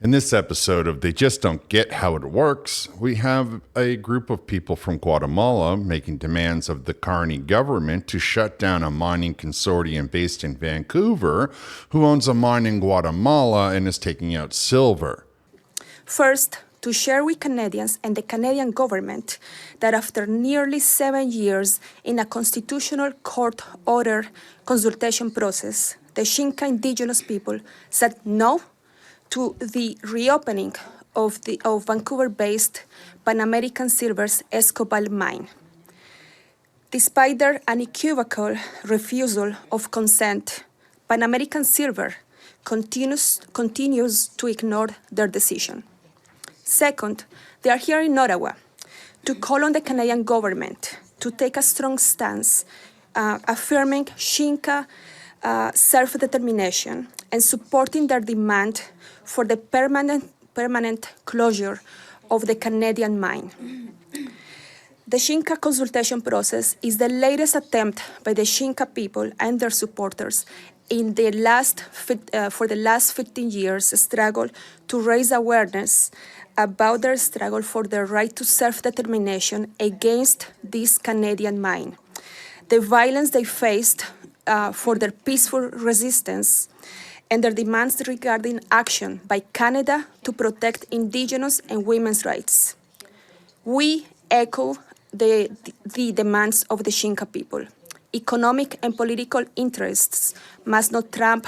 In this episode of They Just Don't Get How It Works, we have a group of people from Guatemala making demands of the Carney government to shut down a mining consortium based in Vancouver who owns a mine in Guatemala and is taking out silver. First, to share with Canadians and the Canadian government that after nearly 7 years in a constitutional court order consultation process, the Xinca indigenous people said no to the reopening of Vancouver-based Pan American Silver's Escobal mine. Despite their unequivocal refusal of consent, Pan American Silver continues to ignore their decision. Second, they are here in Ottawa to call on the Canadian government to take a strong stance affirming Xinca self-determination and supporting their demand for the permanent closure of the Canadian mine. The Xinca consultation process is the latest attempt by the Xinca people and their supporters in for the last 15 years struggle to raise awareness about their struggle for the right to self-determination against this Canadian mine. The violence they faced for their peaceful resistance and their demands regarding action by Canada to protect Indigenous and women's rights. We echo the demands of the Xinca people. Economic and political interests must not trump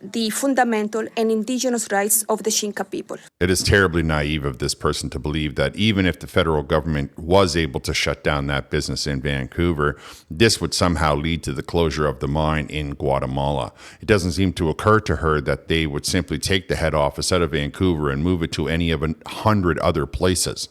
the fundamental and indigenous rights of the Xinca people. It is terribly naive of this person to believe that even if the federal government was able to shut down that business in Vancouver, this would somehow lead to the closure of the mine in Guatemala. It doesn't seem to occur to her that they would simply take the head office out of Vancouver and move it to any of 100 other places.